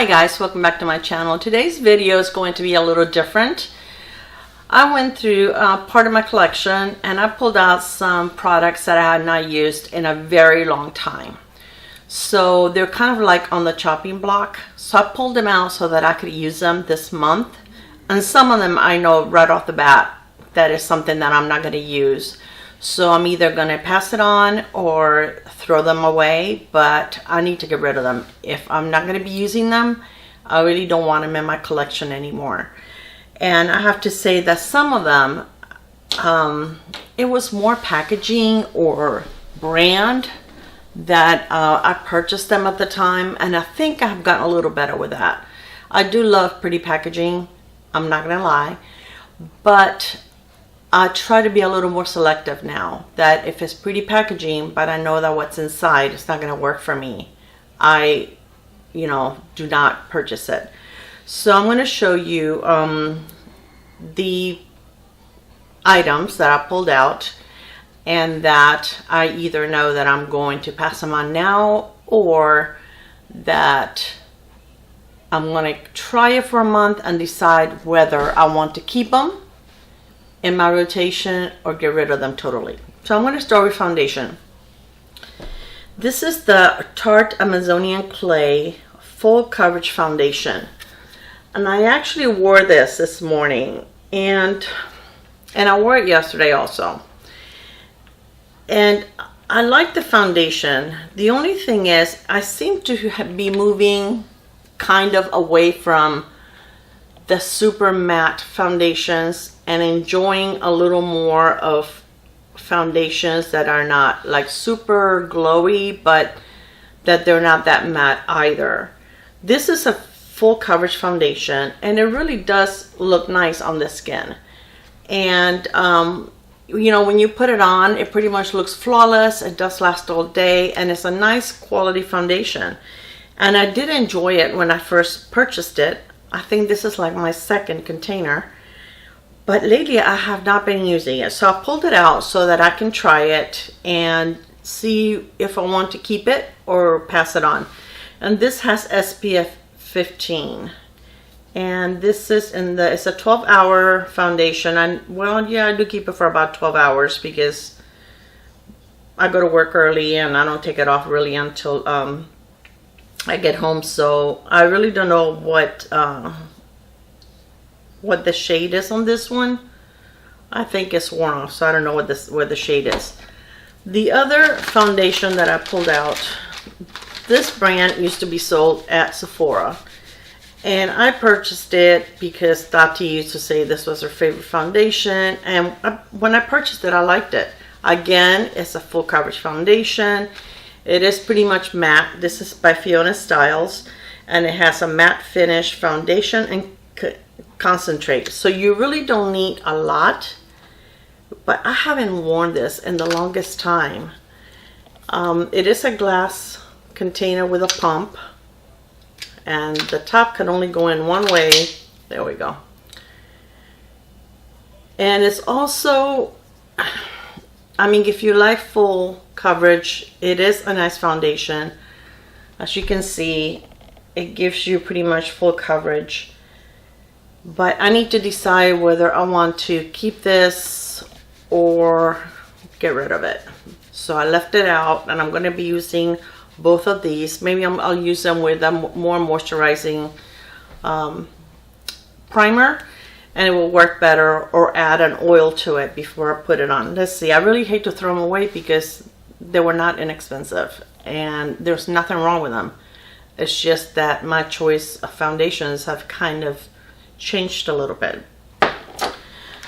Hi guys, welcome back to my channel. Today's video is going to be a little different. I went through part of my collection and I pulled out some products that I had not used in a very long time. So they're kind of like on the chopping block. So I pulled them out so that I could use them this month. And some of them I know right off the bat that is something that I'm not going to use. So I'm either going to pass it on or throw them away, but I need to get rid of them. If I'm not going to be using them, I really don't want them in my collection anymore. And I have to say that some of them, it was more packaging or brand that I purchased them at the time, and I think I've gotten a little better with that. I do love pretty packaging, I'm not going to lie, but I try to be a little more selective now, that if it's pretty packaging but I know that what's inside is not going to work for me, I do not purchase it. So I'm going to show you the items that I pulled out and that I either know that I'm going to pass them on now or that I'm going to try it for a month and decide whether I want to keep them in my rotation or get rid of them totally. So I'm going to start with foundation. This is the Tarte Amazonian Clay Full Coverage Foundation. And I actually wore this morning and I wore it yesterday also. And I like the foundation. The only thing is I seem to be moving kind of away from the super matte foundations and enjoying a little more of foundations that are not like super glowy, but that they're not that matte either. This is a full coverage foundation and it really does look nice on the skin. And when you put it on, it pretty much looks flawless. It does last all day and it's a nice quality foundation. And I did enjoy it when I first purchased it. I think this is like my second container, but lately I have not been using it. So I pulled it out so that I can try it and see if I want to keep it or pass it on. And this has SPF 15. And this is it's a 12-hour foundation. And well, yeah, I do keep it for about 12 hours because I go to work early and I don't take it off really until I get home. So I really don't know what the shade is on this one. I think it's worn off, so I don't know where the shade is. The other foundation that I pulled out, this brand used to be sold at Sephora, and I purchased it because Tarte used to say this was her favorite foundation, and when I purchased it, I liked it. Again, it's a full coverage foundation. It is pretty much matte. This is by Fiona Styles, and it has a matte finish foundation and concentrate. So you really don't need a lot, but I haven't worn this in the longest time. It is a glass container with a pump, and the top can only go in one way. There we go. And it's also, I mean, if you like full coverage, it is a nice foundation. As you can see, it gives you pretty much full coverage. But I need to decide whether I want to keep this or get rid of it. So I left it out and I'm going to be using both of these. Maybe I'll use them with a more moisturizing primer, and it will work better, or add an oil to it before I put it on. Let's see, I really hate to throw them away because they were not inexpensive and there's nothing wrong with them. It's just that my choice of foundations have kind of changed a little bit.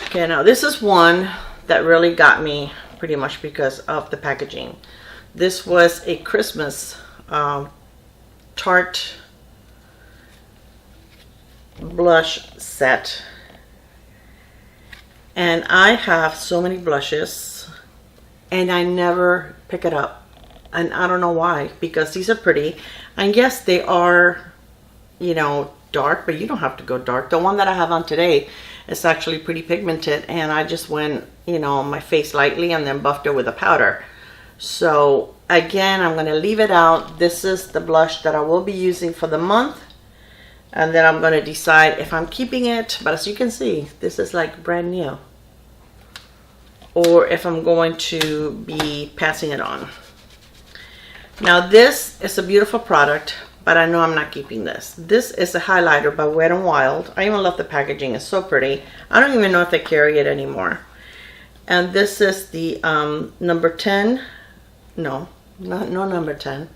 Okay, now this is one that really got me pretty much because of the packaging. This was a Christmas Tarte blush set, and I have so many blushes and I never pick it up, and I don't know why, because these are pretty, and yes, they are dark, but you don't have to go dark. The one that I have on today is actually pretty pigmented, and I just went on my face lightly and then buffed it with a powder. So again, I'm going to leave it out. This is the blush that I will be using for the month. And then I'm going to decide if I'm keeping it, but as you can see, this is like brand new, or if I'm going to be passing it on. Now this is a beautiful product, but I know I'm not keeping this. This is a highlighter by Wet n Wild. I even love the packaging, it's so pretty. I don't even know if they carry it anymore. And this is the number 10, no number 10.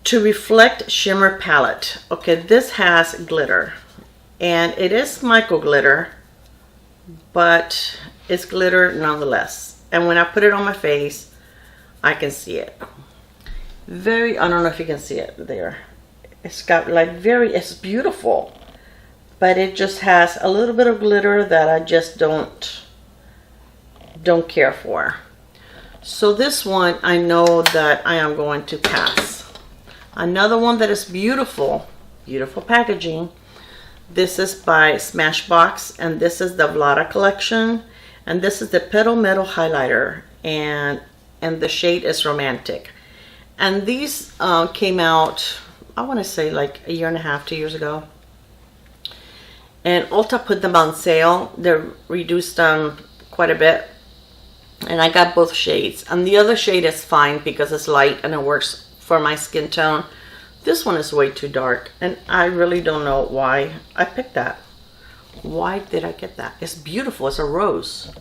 To Reflect Shimmer Palette. Okay, this has glitter, and it is micro glitter, but it's glitter nonetheless. And when I put it on my face, I can see it. I don't know if you can see it there. It's got like it's beautiful, but it just has a little bit of glitter that I just don't care for. So this one, I know that I am going to pass. Another one that is beautiful, beautiful packaging. This is by Smashbox, and this is the Vlada collection, and this is the Petal Metal highlighter, and the shade is Romantic. And these came out, I want to say like a year and a half, 2 years ago. And Ulta put them on sale. They're reduced quite a bit, and I got both shades. And the other shade is fine because it's light and it works for my skin tone. This one is way too dark, and I really don't know why I picked that. Why did I get that? It's beautiful. It's a rose.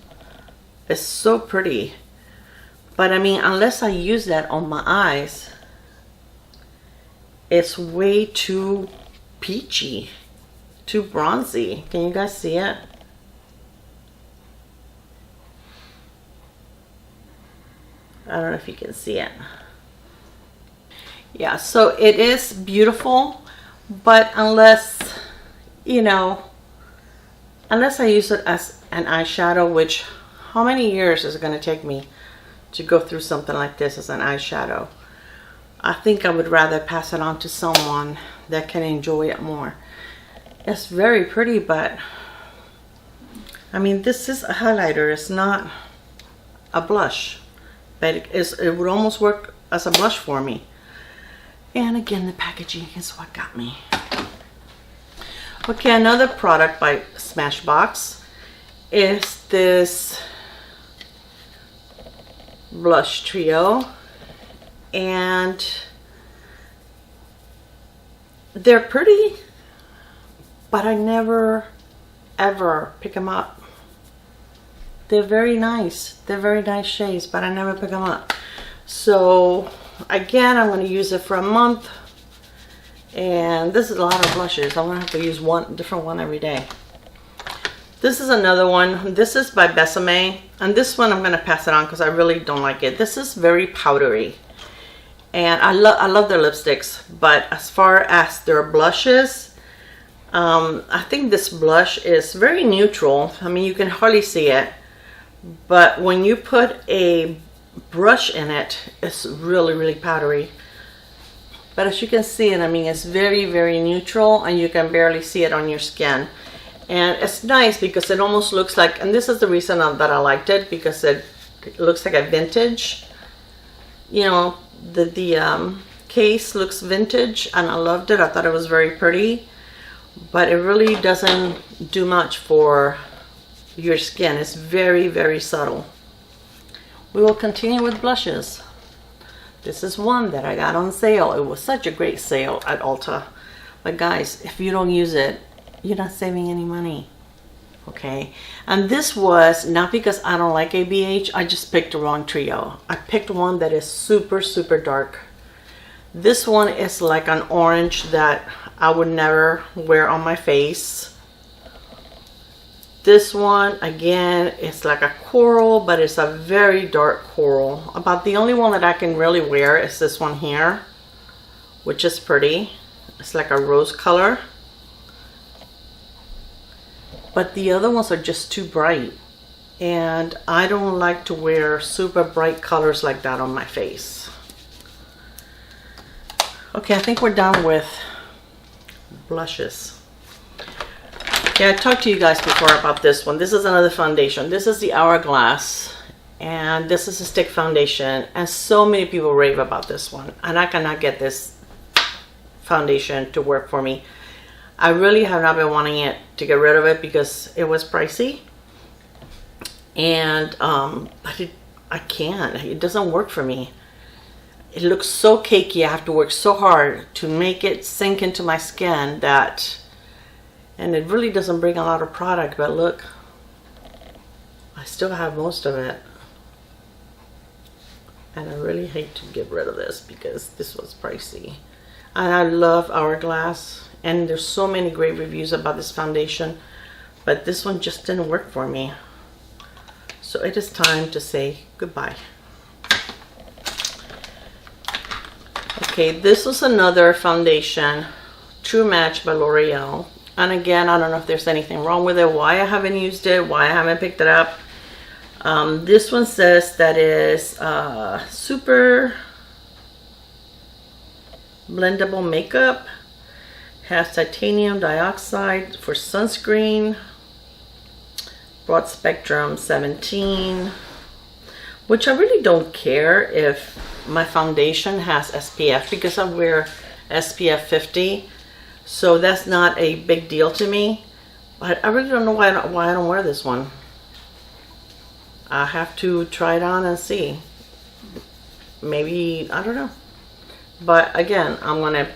It's so pretty. But I mean, unless I use that on my eyes, it's way too peachy, too bronzy. Can you guys see it? I don't know if you can see it. Yeah, so it is beautiful, but unless I use it as an eyeshadow, which how many years is it going to take me to go through something like this as an eyeshadow? I think I would rather pass it on to someone that can enjoy it more. It's very pretty, but I mean, this is a highlighter. It's not a blush, but it would almost work as a blush for me. And again, the packaging is what got me. Okay, another product by Smashbox is this blush trio, and they're pretty, but I never ever pick them up. They're very nice. They're very nice shades, but I never pick them up. So again, I'm going to use it for a month, and this is a lot of blushes. I'm going to have to use one different one every day. This is another one. This is by Besame, and this one I'm going to pass it on because I really don't like it. This is very powdery, and I love their lipsticks, but as far as their blushes, I think this blush is very neutral. I mean, you can hardly see it, but when you put a brush in it, it's really powdery. But as you can see it, I mean, it's very neutral, and you can barely see it on your skin. And it's nice because it almost looks like, and this is the reason that I liked it, because it looks like a vintage, the case looks vintage, and I loved it. I thought it was very pretty, but it really doesn't do much for your skin. It's very subtle. We will continue with blushes. This is one that I got on sale. It was such a great sale at Ulta. But guys, if you don't use it, you're not saving any money. Okay? And this was not because I don't like ABH. I just picked the wrong trio. I picked one that is super dark. This one is like an orange that I would never wear on my face. This one, again, it's like a coral, but it's a very dark coral. About the only one that I can really wear is this one here, which is pretty. It's like a rose color. But the other ones are just too bright. And I don't like to wear super bright colors like that on my face. Okay, I think we're done with blushes. Yeah, I talked to you guys before about this one. This is another foundation. This is the Hourglass, and this is a stick foundation, and so many people rave about this one, and I cannot get this foundation to work for me. I really have not been wanting it to get rid of it because it was pricey, and but I can't. It doesn't work for me. It looks so cakey. I have to work so hard to make it sink into my skin that, and it really doesn't bring a lot of product. But look, I still have most of it, and I really hate to get rid of this because this was pricey. And I love Hourglass, and there's so many great reviews about this foundation, but this one just didn't work for me. So it is time to say goodbye. Okay, this was another foundation, True Match by L'Oreal. And again, I don't know if there's anything wrong with it, why I haven't used it, why I haven't picked it up. This one says that is super blendable makeup, has titanium dioxide for sunscreen, broad spectrum 17, which I really don't care if my foundation has SPF because I wear SPF 50, so that's not a big deal to me. But I really don't know why I don't wear this one. I have to try it on and see. Maybe, I don't know. But again, I'm gonna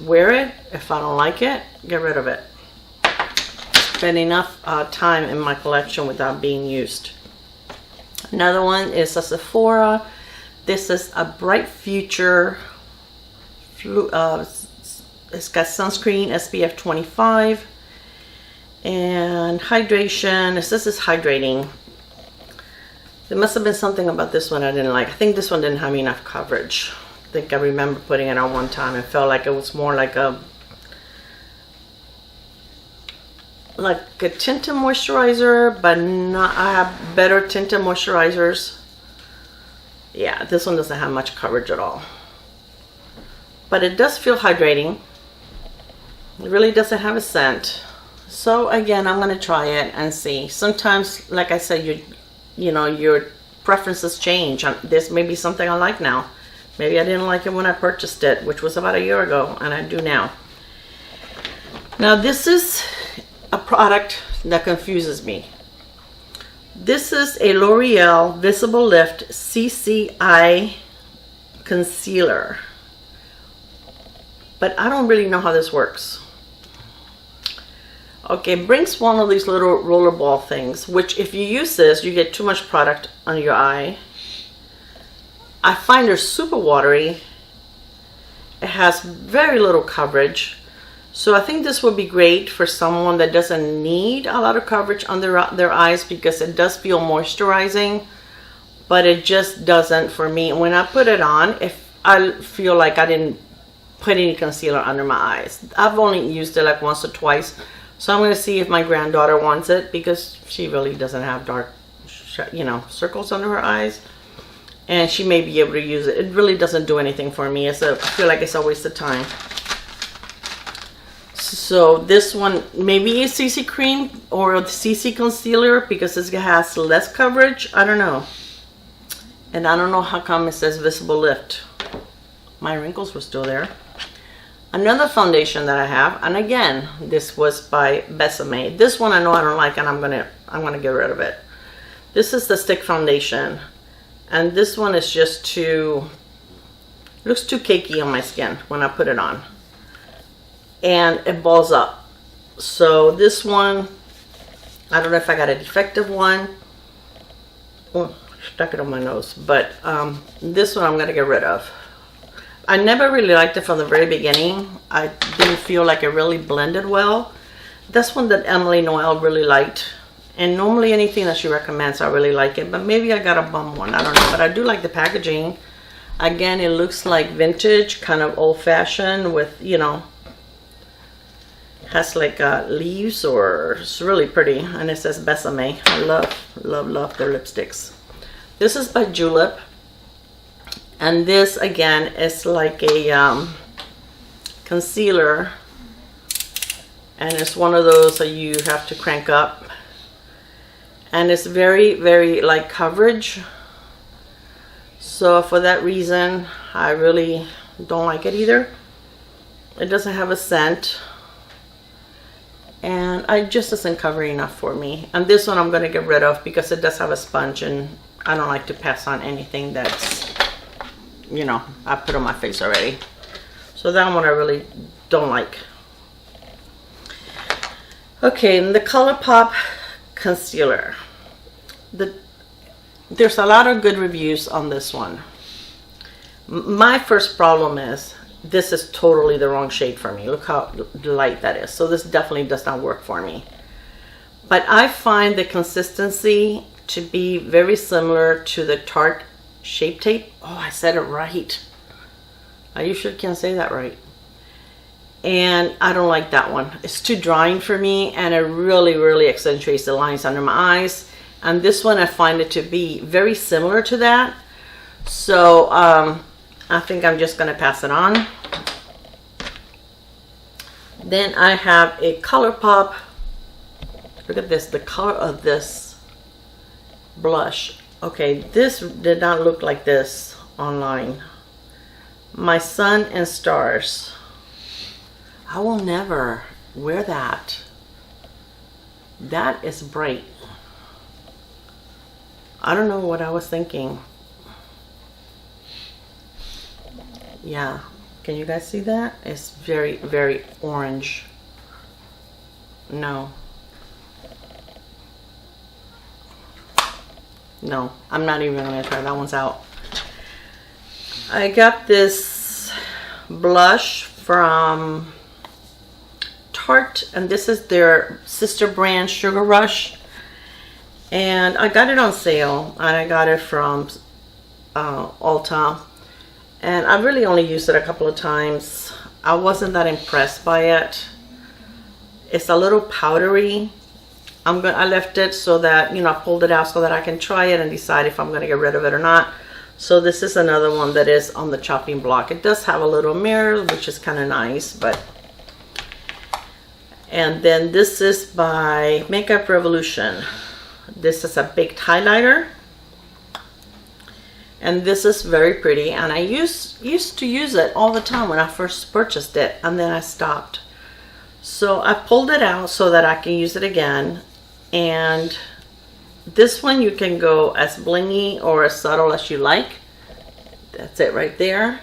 wear it. If I don't like it, get rid of it. Spend enough time in my collection without being used. Another one is a Sephora. This is a Bright Future. It's got sunscreen, SPF 25, and hydration. It says it's hydrating. There must have been something about this one I didn't like. I think this one didn't have enough coverage. I think I remember putting it on one time and felt like it was more like a tinted moisturizer, but not. I have better tinted moisturizers. Yeah, this one doesn't have much coverage at all, but it does feel hydrating. It really doesn't have a scent. So again, I'm gonna try it and see. Sometimes, like I said, you know, your preferences change. This may be something I like now. Maybe I didn't like it when I purchased it, which was about a year ago, and I do now. Now this is a product that confuses me. This is a L'Oreal Visible Lift CCI concealer, but I don't really know how this works. Okay, it brings one of these little rollerball things, which if you use this, you get too much product on your eye. I find they're super watery. It has very little coverage. So I think this would be great for someone that doesn't need a lot of coverage on their eyes, because it does feel moisturizing, but it just doesn't for me. When I put it on, if I feel like I didn't put any concealer under my eyes. I've only used it like once or twice. So I'm going to see if my granddaughter wants it, because she really doesn't have dark, you know, circles under her eyes. And she may be able to use it. It really doesn't do anything for me. I feel like it's a waste of time. So this one, maybe a CC cream or a CC concealer, because it has less coverage. I don't know. And I don't know how come it says Visible Lift. My wrinkles were still there. Another foundation that I have, and again, this was by Besame. This one I know I don't like, and I'm gonna get rid of it. This is the stick foundation, and this one is just looks too cakey on my skin when I put it on, and it balls up. So this one, I don't know if I got a defective one. Oh, stuck it on my nose, but this one I'm gonna get rid of. I never really liked it from the very beginning. I didn't feel like it really blended well. That's one that Emily Noel really liked. And normally anything that she recommends, I really like it. But maybe I got a bum one, I don't know. But I do like the packaging. Again, it looks like vintage, kind of old-fashioned with, you know, has like leaves, or it's really pretty. And it says Besame. I love their lipsticks. This is by Julep. And this again is like a concealer, and it's one of those that you have to crank up, and it's very light coverage. So for that reason, I really don't like it either. It doesn't have a scent. And it just isn't covering enough for me. And this one I'm going to get rid of because it does have a sponge, and I don't like to pass on anything that's, you know, I put on my face already. So that one I really don't like. Okay, and the ColourPop concealer. There's a lot of good reviews on this one. My first problem is this is totally the wrong shade for me. Look how light that is. So this definitely does not work for me. But I find the consistency to be very similar to the Tarte Shape Tape. Oh, I said it right. I usually can't say that right. And I don't like that one. It's too drying for me, and it really accentuates the lines under my eyes. And this one I find it to be very similar to that. So I think I'm just going to pass it on. Then I have a ColourPop. Look at this, the color of this blush. Okay, this did not look like this online. My Sun and Stars. I will never wear that. That is bright. I don't know what I was thinking. Yeah, can you guys see that? It's very orange. No, I'm not even gonna try. That one's out. I got this blush from Tarte, and this is their sister brand, Sugar Rush, and I got it on sale, and I got it from Ulta. And I really only used it a couple of times. I wasn't that impressed by it. It's a little powdery. I left it so that, you know, I pulled it out so that I can try it and decide if I'm going to get rid of it or not. So this is another one that is on the chopping block. It does have a little mirror, which is kind of nice, but. And then this is by Makeup Revolution. This is a baked highlighter. And this is very pretty, and I used to use it all the time when I first purchased it, and then I stopped. So I pulled it out so that I can use it again. And this one you can go as blingy or as subtle as you like. That's it right there.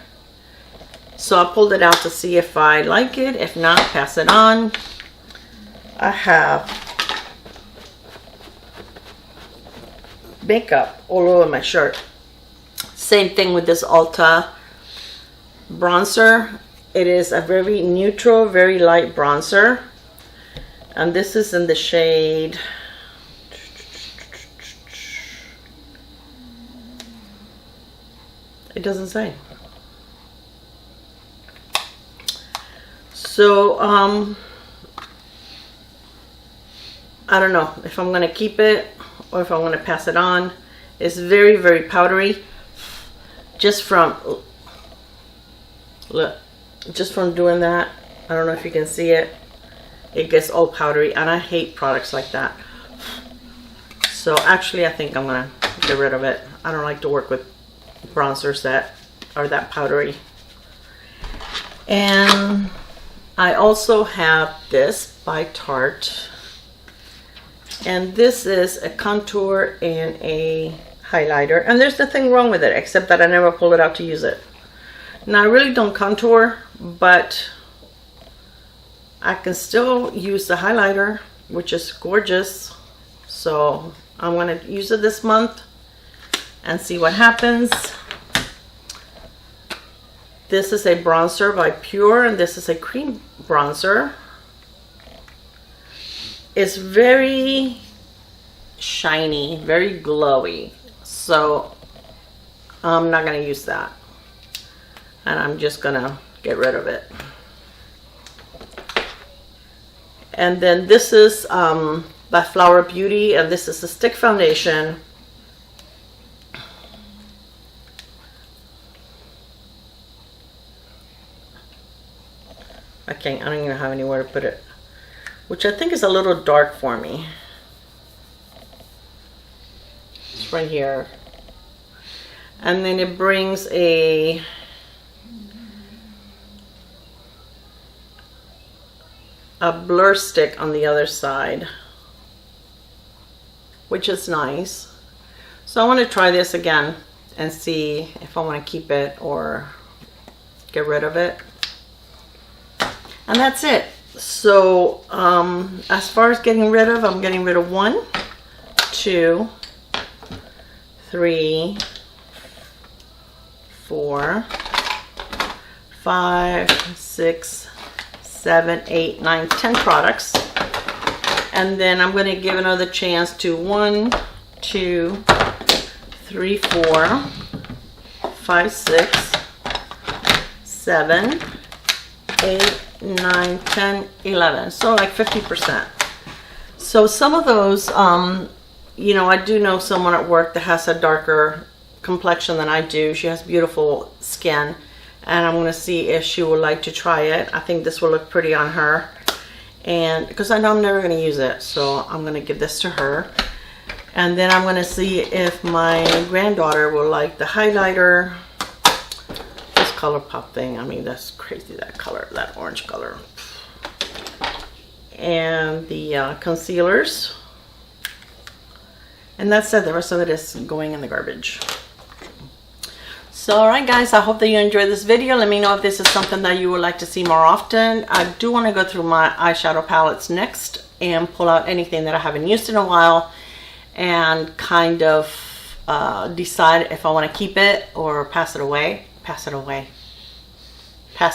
So I pulled it out to see if I like it. If not, pass it on. I have makeup all over my shirt. Same thing with this Ulta bronzer. It is a very neutral, very light bronzer. And this is in the shade, it doesn't say. So, I don't know if I'm going to keep it or if I'm going to pass it on. It's very powdery. Just from doing that, I don't know if you can see it, it gets all powdery, and I hate products like that. So actually I think I'm gonna get rid of it. I don't like to work with bronzers that are that powdery. And I also have this by Tarte, and this is a contour and a highlighter, and there's nothing wrong with it except that I never pull it out to use it. Now I really don't contour, but I can still use the highlighter, which is gorgeous. So I'm going to use it this month and see what happens. This is a bronzer by Pure, and this is a cream bronzer. It's very shiny, very glowy. So I'm not going to use that, and I'm just going to get rid of it. And then this is by Flower Beauty, and this is a stick foundation. I don't even have anywhere to put it, which I think is a little dark for me. It's right here. And then it brings a a blur stick on the other side, which is nice. So I want to try this again and see if I want to keep it or get rid of it. And that's it. So as far as getting rid of, I'm getting rid of 1, 2, 3, 4, 5, 6, 7, 8, 9, 10 products. And then I'm going to give another chance to 1, 2, 3, 4, 5, 6, 7, 8, 9, 10, 11. So like 50%. So some of those, you know, I do know someone at work that has a darker complexion than I do. She has beautiful skin, and I'm going to see if she would like to try it. I think this will look pretty on her, and because I know I'm never going to use it, so I'm going to give this to her. And then I'm going to see if my granddaughter will like the highlighter, this ColourPop thing. I mean, that's crazy, that color, that orange color, and the concealers. And that's it. The rest of it is going in the garbage. So alright guys, I hope that you enjoyed this video. Let me know if this is something that you would like to see more often. I do want to go through my eyeshadow palettes next and pull out anything that I haven't used in a while and kind of decide if I want to keep it or pass it away. Pass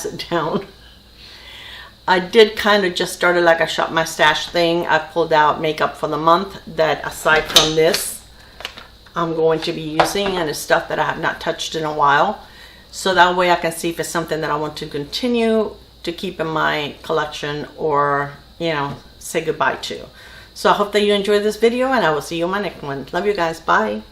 it down. I did kind of just started like a shop my stash thing. I pulled out makeup for the month that, aside from this, I'm going to be using, and it's stuff that I have not touched in a while. So that way I can see if it's something that I want to continue to keep in my collection or, you know, say goodbye to. So I hope that you enjoyed this video, and I will see you in my next one. Love you guys. Bye.